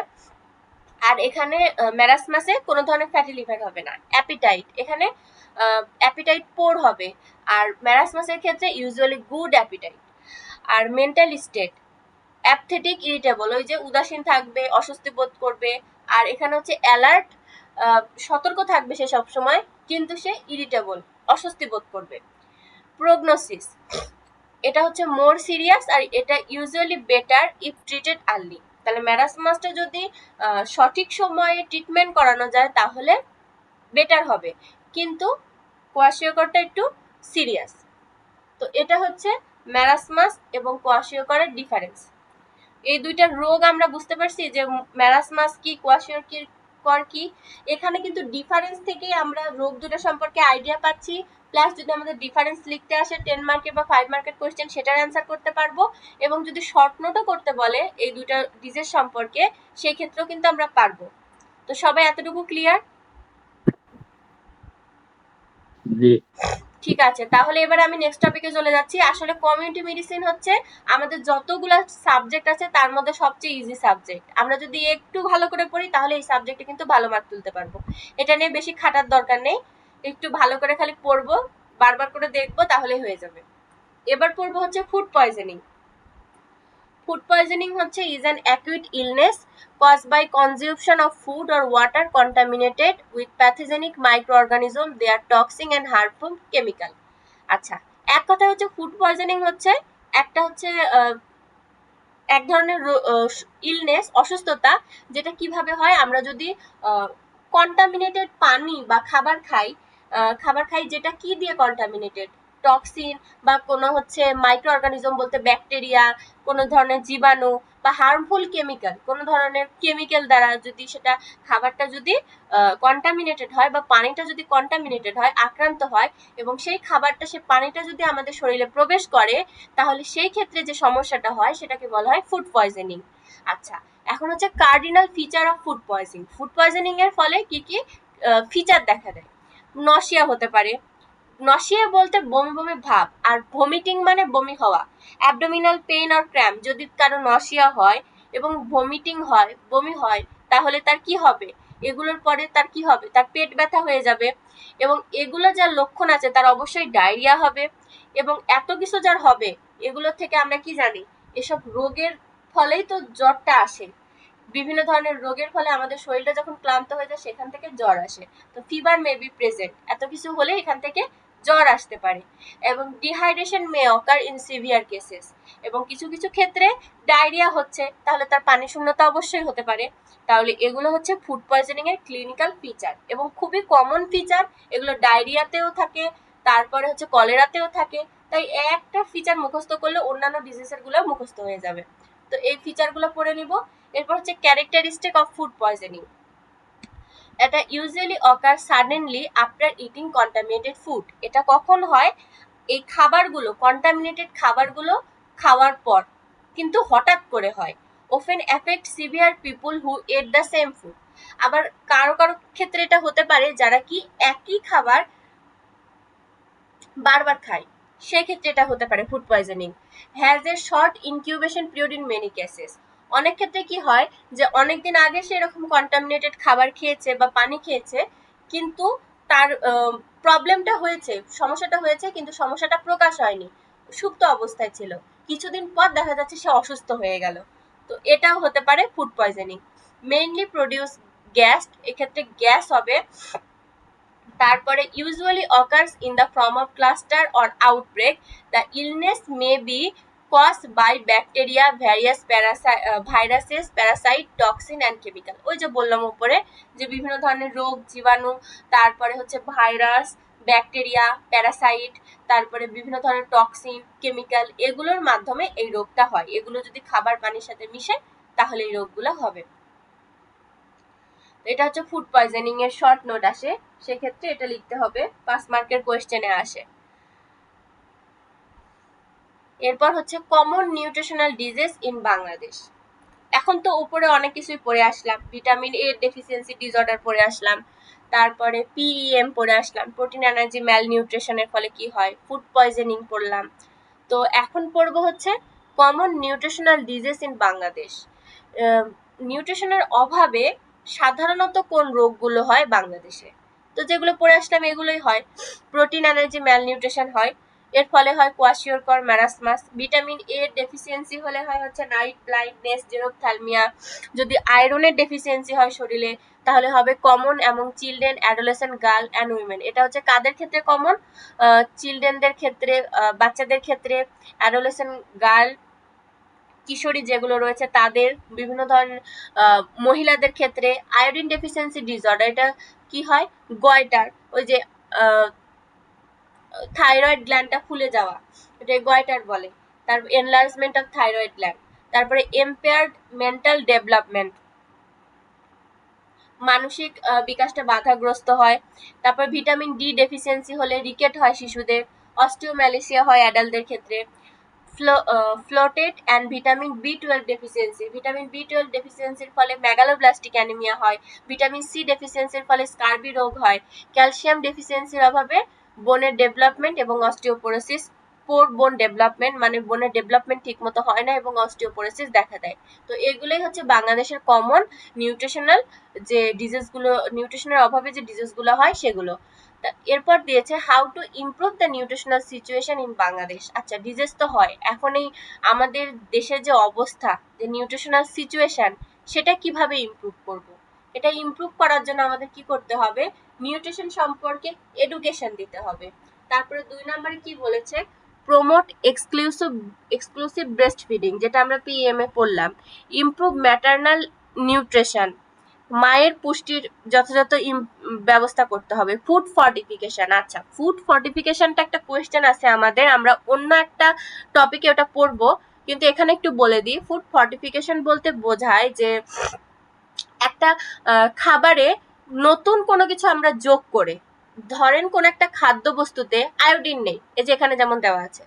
আর এখানে ম্যারাসমাসে কোনো ধরনের ফ্যাটি লিভার হবে না। অ্যাপিটাইট, এখানে অ্যাপিটাইট পোর হবে, আর ম্যারাসমাসের ক্ষেত্রে ইউজুয়ালি গুড অ্যাপিটাইট। আর মেন্টাল স্টেট অ্যাপথেটিক, ইরিটেবল, ওই যে উদাসীন থাকবে, অস্বস্তি বোধ করবে, আর এখানে হচ্ছে অ্যালার্ট, সতর্ক থাকবে সে সবসময়, কিন্তু সে ইরিটেবল, অস্বস্তি বোধ করবে। প্রগনোসিস, এটা হচ্ছে মোর সিরিয়াস, আর এটা usually better if treated early. তাহলে ম্যারাসমাসটা যদি সঠিক সময়ে ট্রিটমেন্ট করানো যায় তাহলে বেটার হবে, কিন্তু কোয়াশিওকরটা একটু সিরিয়াস। তো এটা হচ্ছে ম্যারাসমাস এবং কোয়াশিওকরের ডিফারেন্স। এই দুইটা রোগ আমরা বুঝতে পারছি যে ম্যারাসমাস কি, কোয়াশিওকর কি। এখানে কিন্তু ডিফারেন্স থেকেই আমরা রোগ দুটো সম্পর্কে আইডিয়া পাচ্ছি, প্লাস যদি আমাদের ডিফারেন্স লিখতে আসে 10 মার্কের বা 5 মার্কের কোয়েশ্চেন সেটার অ্যান্সার করতে পারবো, এবং যদি শর্ট নোটও করতে বলে এই দুইটা ডিজিজ সম্পর্কে সেই ক্ষেত্রেও কিন্তু আমরা পারবো। তো সবাই এতটুকু ক্লিয়ার? জি। ঠিক আছে, তাহলে এবার আমি নেক্সট টপিকে চলে যাচ্ছি। আসলে কমিউনিটি মেডিসিন হচ্ছে আমাদের যতগুলো সাবজেক্ট আছে তার মধ্যে সবচেয়ে ইজি সাবজেক্ট। আমরা যদি একটু ভালো করে পড়ি তাহলে এই সাবজেক্টে কিন্তু ভালো মার্ক তুলতে পারবো। এটা নিয়ে বেশি খাটার দরকার নেই, একটু ভালো করে খালি পড়বো, বারবার করে দেখবো, তাহলে হয়ে যাবে। এবার পড়বো হচ্ছে ফুড পয়জনিং। Food poisoning হচ্ছে is an acute illness caused by consumption of food or water contaminated with pathogenic microorganism, they are toxic and harmful chemical। আচ্ছা, এক কথা হচ্ছে ফুড পয়জনিং হচ্ছে একটা হচ্ছে এক ধরনের ইলনেস, অসুস্থতা, যেটা কিভাবে হয়, আমরা যদি কন্টামিনেটেড পানি বা খাবার খাই যেটা কি দিয়ে কন্টামিনেটেড, টক্সিন বা কোনো হচ্ছে মাইক্রো অর্গানিজম বলতে ব্যাকটেরিয়া, কোনো ধরনের জীবাণু বা হার্মফুল কেমিক্যাল, কোনো ধরনের কেমিক্যাল দ্বারা যদি সেটা খাবারটা যদি কন্টামিনেটেড হয় বা পানিটা যদি কন্টামিনেটেড হয়, আক্রান্ত হয়, এবং সেই খাবারটা সে পানিটা যদি আমাদের শরীরে প্রবেশ করে, তাহলে সেই ক্ষেত্রে যে সমস্যাটা হয় সেটাকে বলা হয় ফুড পয়জনিং। আচ্ছা, এখন হচ্ছে cardinal feature of food poisoning. Food poisoning এর ফলে কি কি ফিচার দেখা দেয়? নশিয়া হতে পারে, নশিয়া বলতে বমি বমি ভাব, আর ভমিটিং মানে বমি হওয়া। অ্যাবডোমিনাল পেইন অর ক্র্যাম্প, যদি কারো নশিয়া হয় এবং ভমিটিং হয়, বমি হয়, তাহলে তার কি হবে? এগুলোর পরে তার কি হবে? তার পেট ব্যথা হয়ে যাবে, এবং এগুলো যার লক্ষণ আছে তার অবশ্যই ডায়রিয়া হবে। এবং এত কিছু যার হবে, এগুলোর থেকে আমরা কি জানি? এসব রোগের ফলেই তো জ্বরটা আসে। বিভিন্ন ধরনের রোগের ফলে আমাদের শরীরটা যখন ক্লান্ত হয়ে যায় সেখান থেকে জ্বর আসে। তো ফিভার মে বি প্রেজেন্ট, এত কিছু হলে এখান থেকে জ্বর আসতে পারে। এবং dehydration May occur in severe cases, এবং কিছু কিছু ক্ষেত্রে ডায়রিয়া হচ্ছে, তাহলে তার পানি শূন্যতা অবশ্যই হতে পারে। তাহলে এগুলো হচ্ছে ফুড পয়জনিং এর ক্লিনিক্যাল ফিচার, এবং খুবই কমন ফিচার। এগুলো ডায়রিয়াতেও থাকে, তারপরে হচ্ছে কলেরাতেও থাকে। তাই একটা ফিচার মুখস্থ করলে অন্যান্য ডিজিজের গুলো মুখস্থ হয়ে যাবে। তো এই ফিচারগুলো পড়ে নিব। এরপর হচ্ছে ক্যারেক্টারিস্টিক অফ ফুড পয়জনিং। এটা usually occur suddenly after eating contaminated food. এটা কখন হয়? এই খাবারগুলো, কন্টামিনেটেড খাবারগুলো খাওয়ার পর, কিন্তু হঠাৎ করে হয়। often affect severe people who ate the same food। আবার কারো কারো ক্ষেত্রে এটা হতে পারে যারা কি একই খাবার বারবার খায়, সেক্ষেত্রে এটা হতে পারে food poisoning. Has a short incubation period in many cases. অনেক ক্ষেত্রে কি হয় যে অনেকদিন আগে সে এরকম কন্টামিনেটেড খাবার খেয়েছে বা পানি খেয়েছে, কিন্তু তার প্রবলেমটা হয়েছে, সমস্যাটা হয়েছে, কিন্তু সমস্যাটা প্রকাশ হয়নি, সুপ্ত অবস্থায় ছিল, কিছুদিন পর দেখা যাচ্ছে সে অসুস্থ হয়ে গেল। তো এটাও হতে পারে food poisoning. Mainly produce gas, এক্ষেত্রে গ্যাস হবে। তারপরে usually occurs in the form of cluster or outbreak. The illness may be caused by bacteria, various viruses, parasite, toxin and chemical। ওই যে বললাম উপরে যে বিভিন্ন ধরনের রোগ, জীবাণু, তারপরে হচ্ছে ভাইরাস, ব্যাকটেরিয়া, প্যারাসাইট, তারপরে বিভিন্ন ধরনের টক্সিন, কেমিক্যাল, এগুলোর মাধ্যমে এই রোগটা হয়। এগুলো যদি খাবার পানির সাথে মিশে তাহলে এই রোগগুলো হবে। এটা হচ্ছে ফুড পয়জনিং এর শর্ট নোট আসে, সেক্ষেত্রে এটা লিখতে হবে, 5 মার্কের কোয়েশ্চেনে আসে। এরপর হচ্ছে common nutritional disease in Bangladesh. এখন তো উপরে অনেক কিছুই পড়ে আসলাম, ভিটামিন এ ডেফিসিয়েন্সি ডিসঅর্ডার পড়ে আসলাম, তারপরে পিইএম পড়ে আসলাম, প্রোটিন এনার্জি ম্যাল নিউট্রিশনের ফলে কি হয়, ফুড পয়জনিং পড়লাম। তো এখন পড়বো হচ্ছে common nutritional disease in Bangladesh. নিউট্রিশনের অভাবে সাধারণত কোন রোগগুলো হয় বাংলাদেশে? তো যেগুলো পড়ে আসলাম এগুলোই হয়। প্রোটিন এনার্জি ম্যাল নিউট্রিশন হয়, এর ফলে হয় কোয়াশিওরকর, ম্যারাসমাস। ভিটামিন এ এর ডেফিসিয়েন্সি হলে হয় হচ্ছে নাইট ব্লাইন্ডনেস, জেরোপথ্যালমিয়া। যদি আয়রনের ডেফিসিয়েন্সি হয় শরীরে তাহলে হবে কমন এবং children, adolescent, girl and women. এটা হচ্ছে কাদের ক্ষেত্রে কমন? চিলড্রেনদের ক্ষেত্রে, বাচ্চাদের ক্ষেত্রে, অ্যাডোলেসেন্ট, গার্ল, কিশোরী যেগুলো রয়েছে তাদের, বিভিন্ন ধরনের মহিলাদের ক্ষেত্রে। আয়োডিন ডেফিসিয়েন্সি ডিসঅর্ডার, এটা কি হয়? গয়টার, ওই যে থাইরয়েড গ্ল্যান্ডটা ফুলে যাওয়া, এটা গয়টার বলে। তারপর এনলার্জমেন্ট অফ থাইরয়েড গ্ল্যান্ড। তারপরে এম্পেয়ার্ড মেন্টাল ডেভেলপমেন্ট, মানসিক বিকাশটা বাধাগ্রস্ত হয়। তারপর ভিটামিন ডি ডেফিসিয়েন্সি হলে রিকেট হয় শিশুদের, অস্টিওম্যালেসিয়া হয় অ্যাডাল্টদের ক্ষেত্রে। Folate and vitamin B twelve deficiency, vitamin B twelve ডেফিসিয়েন্সির ফলে মেগালোব্লাস্টিক অ্যানিমিয়া হয়। ভিটামিন সি ডেফিসিয়েন্সির ফলে স্কার্বি রোগ হয়। ক্যালসিয়াম ডেফিসিয়েন্সির অভাবে বোনের ডেভেলপমেন্ট এবং অস্টিওপোরোসিস, পোর বোন ডেভেলপমেন্ট, মানে বোনের ডেভেলপমেন্ট ঠিক মতো হয় না এবং অস্টিওপোরোসিস দেখা দেয়। তো এগুলোই হচ্ছে বাংলাদেশের কমন নিউট্রিশনাল যে ডিজিজগুলো, নিউট্রিশনের অভাবে যে ডিজিজগুলো হয় সেগুলো। এরপর দিয়েছে how to improve the nutritional situation in Bangladesh. আচ্ছা, ডিজিজ তো হয়, এখন এই আমাদের দেশের যে অবস্থা, যে নিউট্রিশনাল সিচুয়েশন, সেটা কিভাবে ইমপ্রুভ করব? এটা ইমপ্রুভ করার জন্য আমাদের কি করতে হবে? নিউট্রিশন সম্পর্কে এডুকেশন দিতে হবে। তারপরে 2 নম্বরে কি বলেছে? প্রমোট এক্সক্লুসিভ ব্রেস্ট ফিডিং, যেটা আমরা পিএম এ পড়লাম। ইমপ্রুভ ম্যাটারনাল নিউট্রিশন, মায়ের পুষ্টির যথাযথ ব্যবস্থা করতে হবে। ফুড ফর্টিফিকেশন, আচ্ছা ফুড ফর্টিফিকেশনটা একটা কোয়েশ্চেন আছে আমাদের, আমরা অন্য একটা টপিকে ওটা পড়বো, কিন্তু এখানে একটু বলে দিই। ফুড ফর্টিফিকেশন বলতে বোঝায় যে একটা খাবারে নতুন কোনো কিছু আমরা যোগ করে, ধরেন কোন একটা খাদ্যবস্তুতে আয়োডিন নেই, এই যে এখানে যেমন দেওয়া আছে,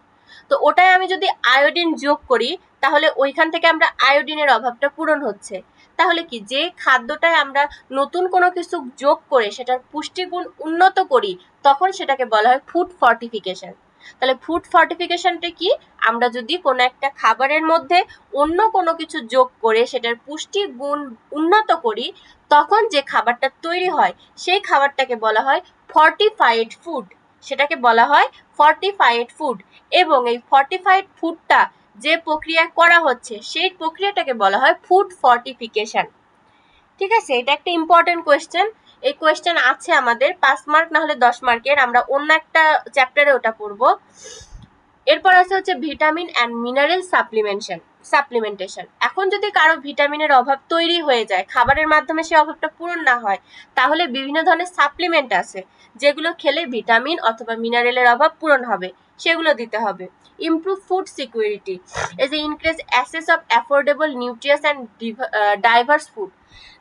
তো ওটাই আমি যদি আয়োডিন যোগ করি তাহলে ওইখান থেকে আমরা আয়োডিনের অভাবটা পূরণ হচ্ছে। তাহলে কি, যে খাদ্যটায় আমরা নতুন কোনো কিছু যোগ করে সেটার পুষ্টিগুণ উন্নত করি, তখন সেটাকে বলা হয় ফুড ফর্টিফিকেশন। তাহলে ফুড ফর্টিফিকেশনটা কি? আমরা যদি কোনো একটা খাবারের মধ্যে অন্য কোনো কিছু যোগ করে সেটার পুষ্টি গুণ উন্নত করি, তখন যে খাবারটা তৈরি হয় সেই খাবারটাকে বলা হয় ফর্টিফাইড ফুড, সেটাকে বলা হয় ফর্টিফাইড ফুড। এবং এই ফর্টিফাইড ফুডটা যে প্রক্রিয়া করা হচ্ছে সেই প্রক্রিয়াটাকে বলা হয় ফুড ফর্টিফিকেশন। ঠিক আছে, এটা একটা ইম্পর্টেন্ট কোয়েশ্চেন। এই কোয়েশ্চেন আছে আমাদের 5 মার্ক না হলে 10 মার্কের, আমরা অন্য একটা চ্যাপ্টারে ওটা পড়বো। এরপর আছে হচ্ছে ভিটামিন অ্যান্ড মিনারেল সাপ্লিমেন্টেশন। এখন যদি কারো ভিটামিনের অভাব তৈরি হয়ে যায়, খাবারের মাধ্যমে সেই অভাবটা পূরণ না হয়, তাহলে বিভিন্ন ধরনের সাপ্লিমেন্ট আছে যেগুলো খেলে ভিটামিন অথবা মিনারেলের অভাব পূরণ হবে, সেগুলো দিতে হবে। Improve food security, as A increase access of affordable nutritious and diverse food.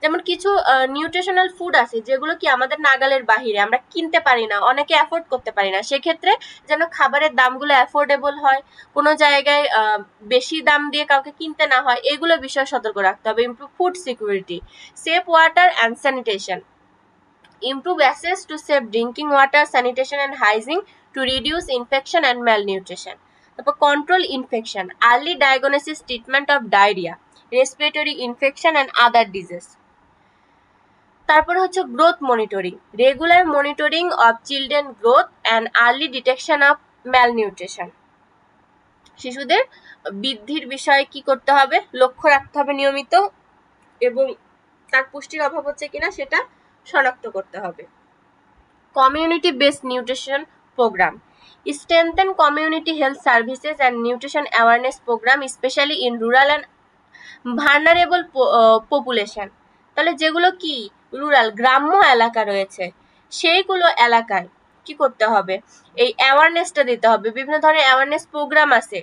যেমন কিছু নিউট্রিশনাল ফুড আছে যেগুলো কি আমাদের নাগালের বাহিরে, আমরা কিনতে পারি না, অনেকে অ্যাফোর্ড করতে পারি না, সেক্ষেত্রে যেন খাবারের দামগুলো অ্যাফোর্ডেবল হয়, কোনো জায়গায় বেশি দাম দিয়ে কাউকে কিনতে না হয়, এগুলো বিষয়ে সতর্ক রাখতে হবে। Improve food security, safe water and sanitation, improve access to safe drinking water, sanitation and hygiene to reduce infection and malnutrition. তারপর control infection, early diagnosis, treatment of diarrhea, respiratory infection and other disease. তারপর হচ্ছে growth monitoring, regular monitoring of children growth and early detection of malnutrition, শিশুদের বৃদ্ধির বিষয়ে কি করতে হবে? লক্ষ্য রাখতে হবে নিয়মিত, এবং তার পুষ্টির অভাব হচ্ছে কিনা সেটা শনাক্ত করতে হবে। Community based nutrition program, strengthen community health services and nutrition awareness program especially in rural and vulnerable population। তাহলে যেগুলো কি রুরাল, গ্রাম্য এলাকা রয়েছে, সেইগুলো এলাকায় কি করতে হবে? এই অ্যাওয়ারনেসটা দিতে হবে, বিভিন্ন ধরনের অ্যাওয়ারনেস প্রোগ্রাম আছে,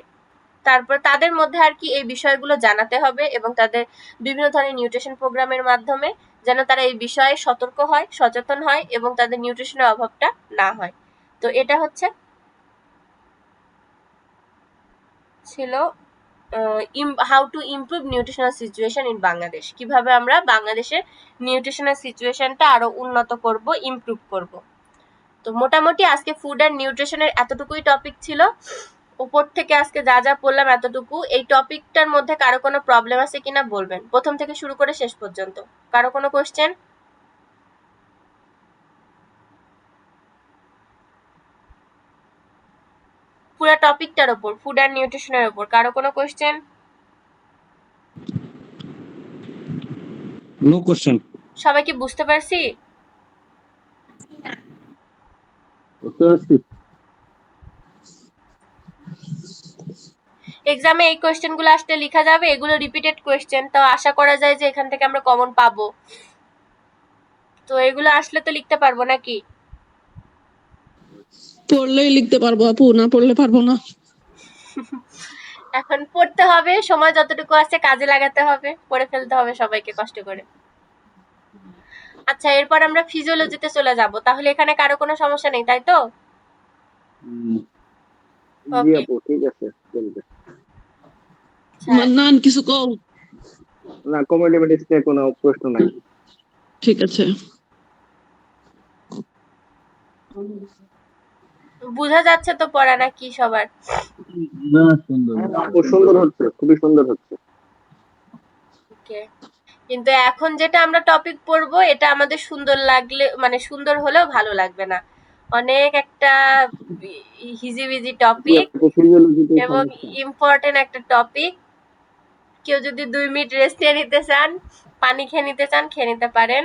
তারপর তাদের মধ্যে আর কি এই বিষয়গুলো জানাতে হবে এবং তাদের বিভিন্ন ধরনের নিউট্রিশন প্রোগ্রামের মাধ্যমে যেন তারা এই বিষয়ে সতর্ক হয়, সচেতন হয় এবং তাদের নিউট্রিশনের অভাবটা না হয়। তো এটা হচ্ছে ছিল how to improve nutritional situation in Bangladesh, কিভাবে আমরা বাংলাদেশের নিউট্রিশনাল সিচুয়েশনটা আরো উন্নত করব, ইমপ্রুভ করব। তো মোটামুটি আজকে ফুড অ্যান্ড নিউট্রিশনের এতটুকুই টপিক ছিল। উপর থেকে আজকে যা যা বললাম এতটুকু। এই টপিকটার মধ্যে কারো কোনো প্রবলেম আছে কিনা বলবেন, প্রথম থেকে শুরু করে শেষ পর্যন্ত। কারো কোনো কোশ্চেন? পুরো টপিকটার উপর, ফুড অ্যান্ড নিউট্রিশনের উপর। কারো কোনো কোয়েশ্চেন? No question. সবাই কি বুঝতে পারছি? এক্সামে এই কোয়েশ্চেনগুলো আসলে লেখা যাবে, এগুলো রিপিটেড কোয়েশ্চেন, তো আশা করা যায় যে এখান থেকে আমরা কমন পাবো। তো এগুলো আসলে তো লিখতে পারবো নাকি? পড়লেই লিখতে পারবো আপু, না পড়লে পারবো না। এখন পড়তে হবে, সময় যতটুকু আছে কাজে লাগাতে হবে, পড়ে ফেলতে হবে সবাইকে কষ্ট করে। আচ্ছা, এরপর আমরা ফিজিওলজিতে চলে যাব। তাহলে এখানে কারো কোনো সমস্যা নেই, তাই তো? জি ওকে। আপু, ঠিক আছে চলবে। মান্নান কিছু কও। না, কমিউনিটি মেডিসিনের কোনো প্রশ্ন নাই। ঠিক আছে। বোঝা যাচ্ছে তো পড়া নাকি সবার? আপু সুন্দর হচ্ছে, খুবই সুন্দর হচ্ছে। ওকে। কিন্তু এখন যেটা আমরা টপিক পড়বো এটা আমাদের সুন্দর লাগলে, মানে সুন্দর হলেও ভালো লাগবে না। অনেক একটা হিজিবিজি জি টপিক আপু, ফিজিওলজিতে এবং সমস্যা। ইম্পর্টেন্ট একটা টপিক। কেউ যদি 2 মিনিট রেস্ট নিয়ে নিতে চান, পানি খেয়ে নিতে চান, খেয়ে নিতে পারেন।